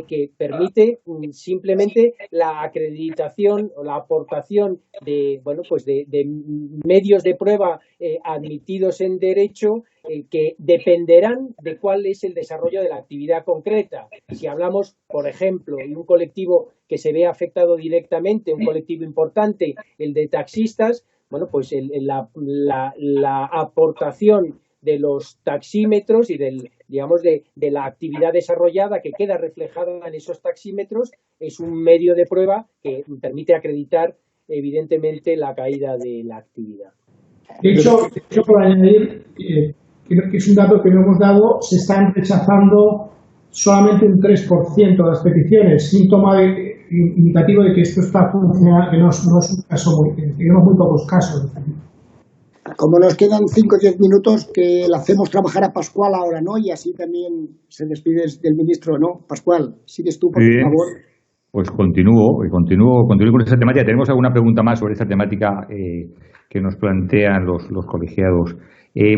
que permite simplemente la acreditación o la aportación de, bueno, pues de medios de prueba admitidos en derecho, que dependerán de cuál es el desarrollo de la actividad concreta. Si hablamos, por ejemplo, de un colectivo que se ve afectado directamente, un colectivo importante, el de taxistas, bueno, pues la aportación de los taxímetros y digamos de la actividad desarrollada que queda reflejada en esos taxímetros es un medio de prueba que permite acreditar evidentemente la caída de la actividad. De hecho por añadir, creo que es un dato que no hemos dado, se están rechazando solamente un 3% de las peticiones, síntoma indicativo de que esto está funcionando, que no es un caso tenemos muy pocos casos. Como nos quedan 5 o 10 minutos, que le hacemos trabajar a Pascual ahora, ¿no? Y así también se despide del ministro, ¿no? Pascual, sigues tú, por favor. Pues continúo con esta temática. ¿Tenemos alguna pregunta más sobre esta temática que nos plantean los colegiados?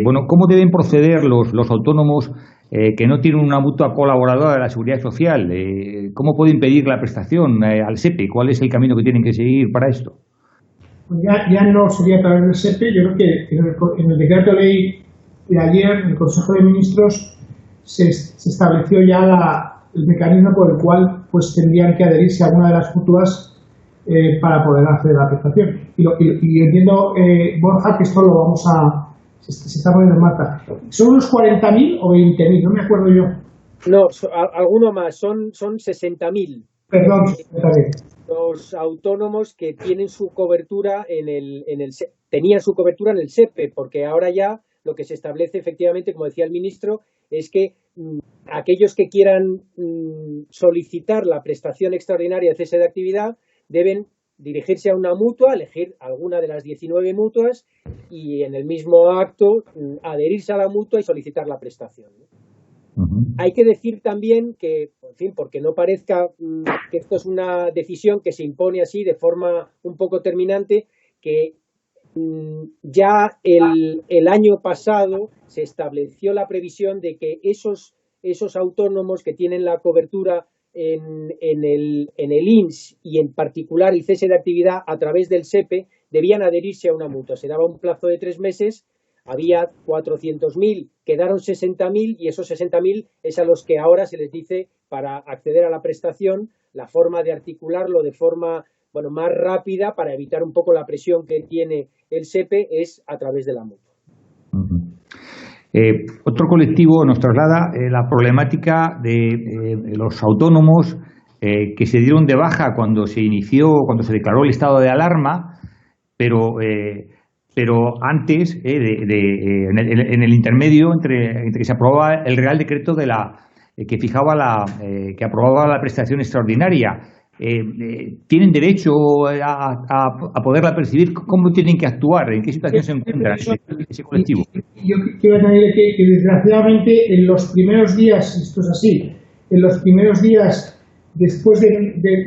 Bueno, ¿cómo deben proceder los autónomos que no tienen una mutua colaboradora de la Seguridad Social? ¿Cómo pueden pedir la prestación al SEPE? ¿Cuál es el camino que tienen que seguir para esto? Pues ya no sería a través del SEPE. Yo creo que en el decreto ley de ayer, en el Consejo de Ministros, se estableció ya el mecanismo por el cual pues tendrían que adherirse a una de las mutuas para poder acceder a la prestación. Y entiendo, Borja, que esto lo vamos a... Se está poniendo en marcha. ¿Son unos 40.000 o 20.000? No me acuerdo yo. No, alguno más, son 60.000. Perdón, 60.000. Los autónomos que tienen su cobertura tenían su cobertura en el SEPE, porque ahora ya lo que se establece efectivamente, como decía el ministro, es que aquellos que quieran solicitar la prestación extraordinaria de cese de actividad deben dirigirse a una mutua, elegir alguna de las 19 mutuas y en el mismo acto adherirse a la mutua y solicitar la prestación. Hay que decir también que, en fin, porque no parezca que esto es una decisión que se impone así de forma un poco terminante, que ya el año pasado se estableció la previsión de que esos autónomos que tienen la cobertura en el INS y en particular el cese de actividad a través del SEPE debían adherirse a una mutua. Se daba un plazo de 3 meses. Había 400.000, quedaron 60.000 y esos 60.000 es a los que ahora se les dice, para acceder a la prestación, la forma de articularlo de forma más rápida para evitar un poco la presión que tiene el SEPE es a través de la mutua. Otro colectivo nos traslada la problemática de los autónomos que se dieron de baja cuando se declaró el estado de alarma, pero antes, en el intermedio entre que se aprobaba el Real Decreto que aprobaba la prestación extraordinaria, ¿tienen derecho a poderla percibir? ¿Cómo tienen que actuar? ¿En qué situación se encuentran ese colectivo? Yo quiero añadir que desgraciadamente en los primeros días, esto es así, en los primeros días después de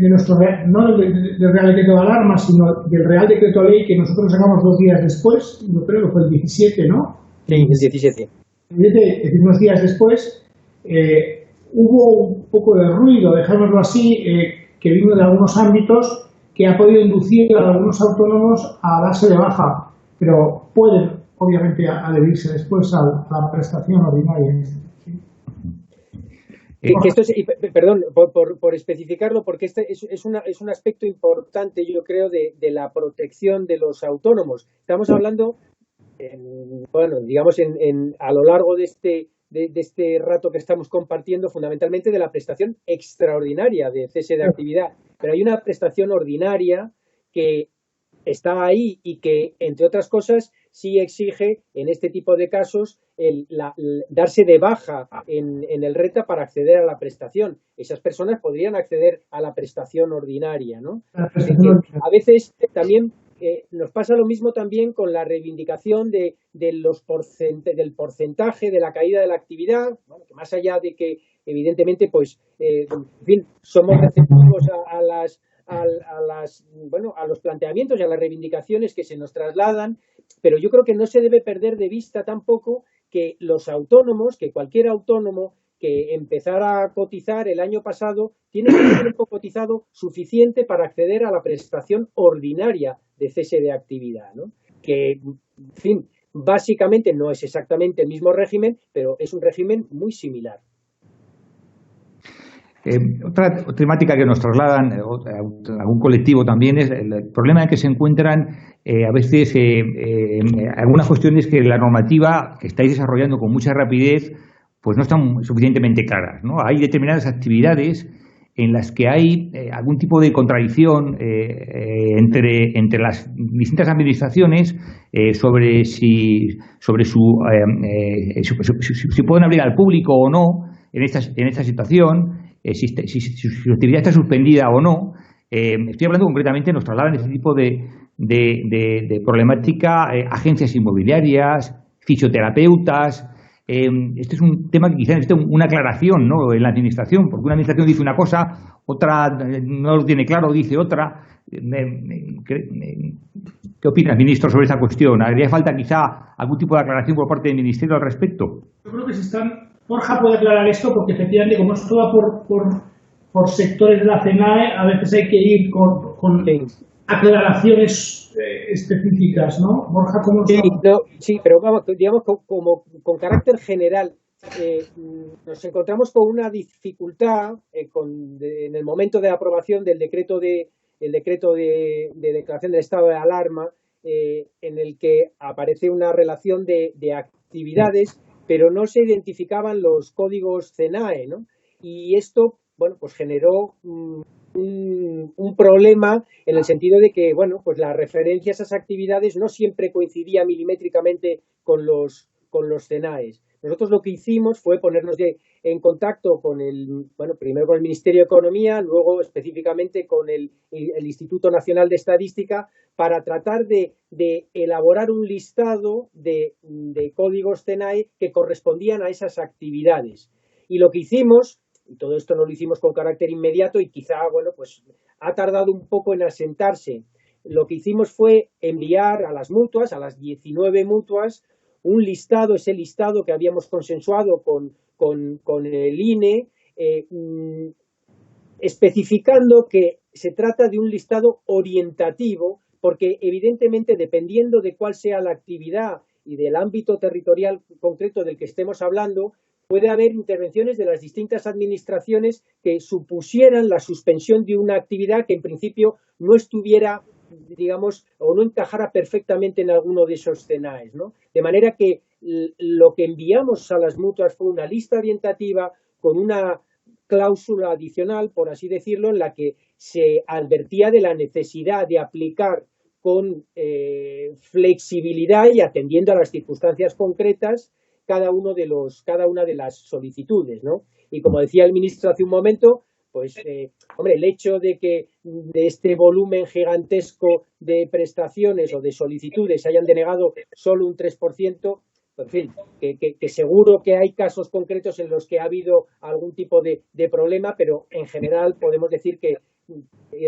nuestro, no del Real Decreto de Alarma, sino del Real Decreto Ley que nosotros sacamos 2 días después, yo creo que fue el 17, ¿no? Sí, el 17. Es decir, unos días después hubo un poco de ruido, dejémoslo así, que vino de algunos ámbitos que ha podido inducir a algunos autónomos a darse de baja, pero pueden, obviamente, adherirse después a la prestación ordinaria. Perdón, por especificarlo, porque este es un aspecto importante, yo creo, de la protección de los autónomos. Estamos hablando, a lo largo de este rato que estamos compartiendo, fundamentalmente de la prestación extraordinaria de cese de actividad. Pero hay una prestación ordinaria que está ahí y que, entre otras cosas, sí exige en este tipo de casos darse de baja en el RETA para acceder a la prestación. Esas personas podrían acceder a la prestación ordinaria, ¿no? A veces también nos pasa lo mismo también con la reivindicación del porcentaje de la caída de la actividad, bueno, que más allá de que evidentemente somos receptivos a los planteamientos y a las reivindicaciones que se nos trasladan, pero yo creo que no se debe perder de vista tampoco que los autónomos, que cualquier autónomo que empezara a cotizar el año pasado, tiene un tiempo cotizado suficiente para acceder a la prestación ordinaria de cese de actividad, ¿no? Que, en fin, básicamente no es exactamente el mismo régimen, pero es un régimen muy similar. Otra temática que nos trasladan a algún colectivo también es el problema en que se encuentran a veces algunas cuestiones que la normativa que estáis desarrollando con mucha rapidez pues no están suficientemente claras, ¿no? Hay determinadas actividades en las que hay algún tipo de contradicción entre las distintas administraciones sobre si pueden abrir al público o no en esta situación. Si su actividad está suspendida o no. Estoy hablando concretamente, nos trasladan este tipo de problemática agencias inmobiliarias, fisioterapeutas. Este es un tema que quizás necesita una aclaración, ¿no?, en la administración, porque una administración dice una cosa, otra no lo tiene claro, dice otra. ¿Qué opinas, ministro, sobre esta cuestión? ¿Haría falta quizá algún tipo de aclaración por parte del Ministerio al respecto? Yo creo que Borja puede aclarar esto porque efectivamente como esto va por sectores de la CENAE, a veces hay que ir con aclaraciones específicas, ¿no? Borja, ¿cómo sí, pero vamos, digamos como con carácter general, nos encontramos con una dificultad en el momento de aprobación del decreto de declaración del estado de alarma, en el que aparece una relación de actividades, pero no se identificaban los códigos CENAE, ¿no? Y esto, bueno, pues generó un problema en el sentido de que, bueno, pues la referencia a esas actividades no siempre coincidía milimétricamente con los CENAEs. Nosotros lo que hicimos fue ponernos en contacto con primero con el Ministerio de Economía, luego específicamente con el Instituto Nacional de Estadística, para tratar de elaborar un listado de códigos CENAE que correspondían a esas actividades. Y lo que hicimos, y todo esto no lo hicimos con carácter inmediato y quizá, bueno, pues ha tardado un poco en asentarse, lo que hicimos fue enviar a las mutuas, a las 19 mutuas, un listado, ese listado que habíamos consensuado con el INE, especificando que se trata de un listado orientativo, porque evidentemente dependiendo de cuál sea la actividad y del ámbito territorial concreto del que estemos hablando, puede haber intervenciones de las distintas administraciones que supusieran la suspensión de una actividad que en principio no estuviera, digamos, o no encajara perfectamente en alguno de esos CENAEs, ¿no? De manera que lo que enviamos a las mutuas fue una lista orientativa con una cláusula adicional, por así decirlo, en la que se advertía de la necesidad de aplicar con flexibilidad y atendiendo a las circunstancias concretas cada una de las solicitudes, ¿no? Y como decía el ministro hace un momento, pues, hombre, el hecho de que de este volumen gigantesco de prestaciones o de solicitudes se hayan denegado solo un 3%, en fin, que seguro que hay casos concretos en los que ha habido algún tipo de problema, pero en general podemos decir que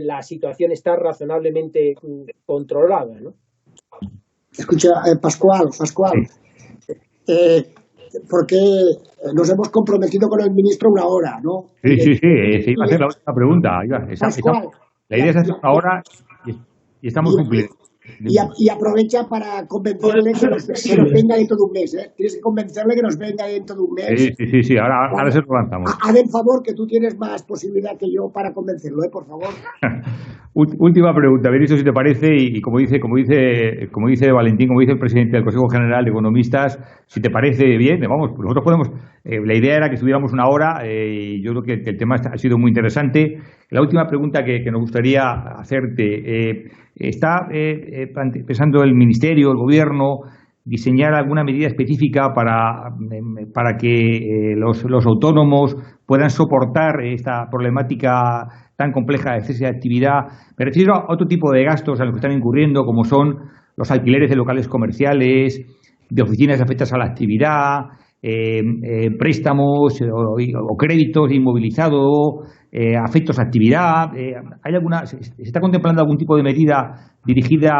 la situación está razonablemente controlada, ¿no? Escucha, Pascual, porque nos hemos comprometido con el ministro una hora, ¿no? Sí, iba a ser la última pregunta. La idea es hacer una hora y estamos cumpliendo. Y aprovecha para convencerle que nos venga dentro de un mes, ¿eh? Tienes que convencerle que nos venga dentro de un mes. Sí, ahora se lo lanzamos. Haz el favor, que tú tienes más posibilidad que yo para convencerlo, por favor. Última pregunta, ministro, si te parece, y como dice Valentín, como dice el presidente del Consejo General de Economistas, si te parece bien, vamos, nosotros podemos, la idea era que estuviéramos una hora, y yo creo que el tema ha sido muy interesante. La última pregunta que nos gustaría hacerte, ¿está pensando el Ministerio, el Gobierno, diseñar alguna medida específica para que los autónomos puedan soportar esta problemática tan compleja de cese de actividad? Me refiero a otro tipo de gastos a los que están incurriendo, como son los alquileres de locales comerciales, de oficinas afectadas a la actividad, préstamos o créditos inmovilizados, afectos a actividad. ¿Se está contemplando algún tipo de medida dirigida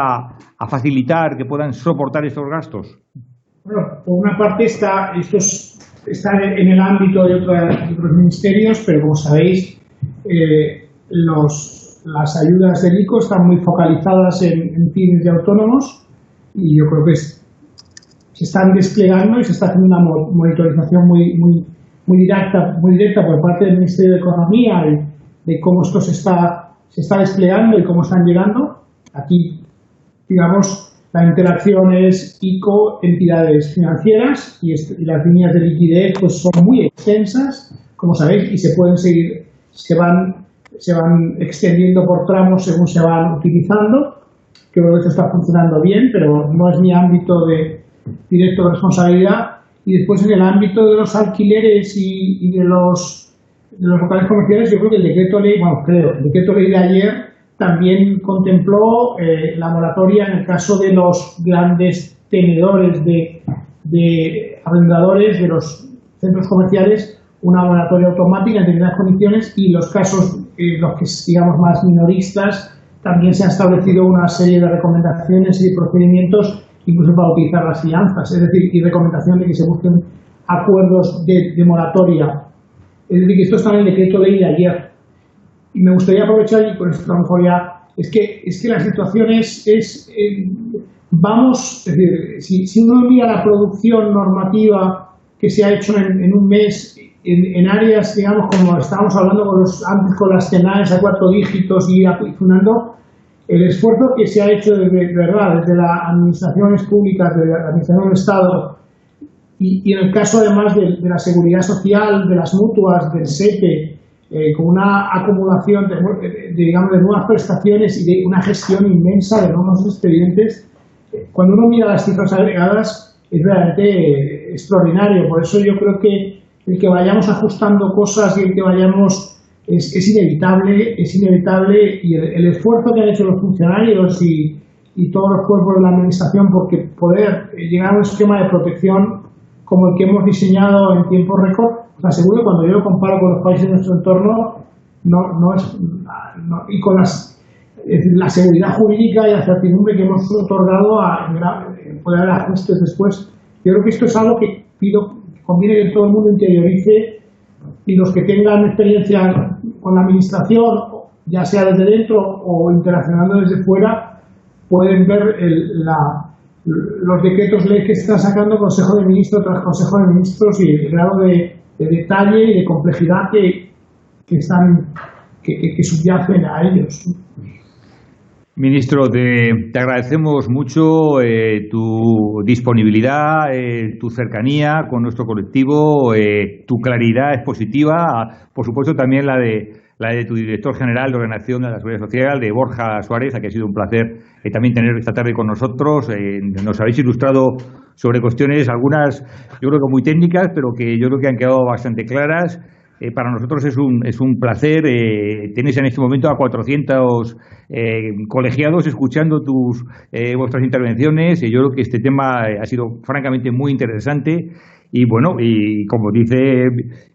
a facilitar que puedan soportar estos gastos? Bueno, por una parte está en el ámbito de otros ministerios, pero como sabéis, las ayudas del ICO están muy focalizadas en pymes y autónomos, y yo creo que se están desplegando y se está haciendo una monitorización muy directa por parte del Ministerio de Economía de cómo esto se está desplegando y cómo están llegando. Aquí, digamos, la interacción es ICO, entidades financieras, y las líneas de liquidez pues son muy extensas, como sabéis, y se pueden seguir, se van extendiendo por tramos según se van utilizando. Creo que esto está funcionando bien, pero no es mi ámbito directo de responsabilidad. Y después, en el ámbito de los alquileres y de los locales comerciales, yo creo que el decreto ley de ayer también contempló la moratoria en el caso de los grandes tenedores de arrendadores de los centros comerciales, una moratoria automática en determinadas condiciones, y los casos, los que digamos más minoristas, también se ha establecido una serie de recomendaciones y procedimientos, incluso para utilizar las fianzas, es decir, y recomendación de que se busquen acuerdos de moratoria. Es decir, que esto está en el decreto ley de ayer. Y me gustaría aprovechar, y con esto a lo mejor ya, es que la situación es decir, si uno mira la producción normativa que se ha hecho en un mes en áreas, digamos, como estábamos hablando antes con las CENAES a 4 dígitos y funcionando, el esfuerzo que se ha hecho de verdad desde las administraciones públicas, de la administración del Estado, y en el caso además de la seguridad social, de las mutuas, del SEPE, con una acumulación digamos, de nuevas prestaciones y de una gestión inmensa de nuevos expedientes, cuando uno mira las cifras agregadas es realmente extraordinario. Por eso yo creo que el que vayamos ajustando cosas y el que vayamos es inevitable, y el esfuerzo que han hecho los funcionarios y todos los cuerpos de la administración por poder llegar a un esquema de protección como el que hemos diseñado en tiempo récord, os aseguro que cuando yo lo comparo con los países de nuestro entorno, y con la seguridad jurídica y la certidumbre que hemos otorgado a poder haber ajustes después, yo creo que esto es algo que conviene que todo el mundo interiorice, y los que tengan experiencia con la administración, ya sea desde dentro o interaccionando desde fuera, pueden ver los decretos ley que se están sacando Consejo de Ministros tras Consejo de Ministros, y el grado de detalle y de complejidad que subyacen a ellos. Ministro, te agradecemos mucho tu disponibilidad, tu cercanía con nuestro colectivo, tu claridad expositiva, por supuesto también la de tu director general de Ordenación de la Seguridad Social, de Borja Suárez, a que ha sido un placer también tener esta tarde con nosotros. Nos habéis ilustrado sobre cuestiones, algunas yo creo que muy técnicas, pero que yo creo que han quedado bastante claras. Para nosotros es un placer. Tenéis en este momento a 400 colegiados escuchando vuestras intervenciones, y yo creo que este tema ha sido francamente muy interesante. Y bueno, y como dice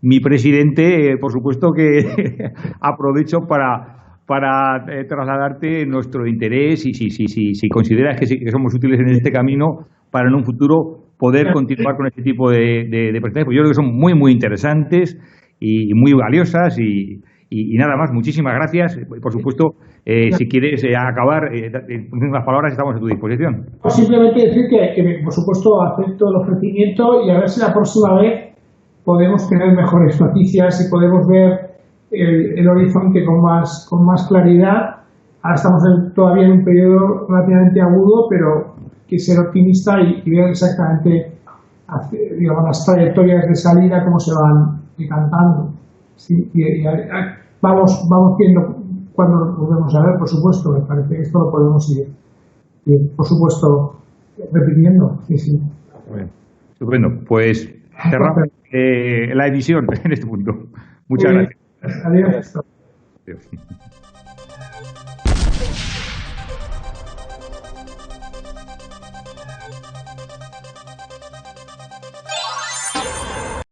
mi presidente, por supuesto que aprovecho para trasladarte nuestro interés, y si consideras que somos útiles en este camino para en un futuro poder continuar con este tipo de presentaciones, pues yo creo que son muy, muy interesantes y muy valiosas, y nada más. Muchísimas gracias. Por supuesto, si quieres acabar en unas palabras, estamos a tu disposición. Simplemente decir que por supuesto acepto el ofrecimiento, y a ver si la próxima vez podemos tener mejores noticias y podemos ver el horizonte con más claridad. Ahora estamos todavía en un periodo relativamente agudo, pero que ser optimista y ver exactamente, digamos, las trayectorias de salida, cómo se van decantando. Sí, vamos viendo cuando nos volvemos a ver, por supuesto. Me parece que esto lo podemos ir, por supuesto, repitiendo. Sí. Bueno, estupendo. Pues cerramos la emisión en este punto. Muchas gracias. Adiós. Adiós.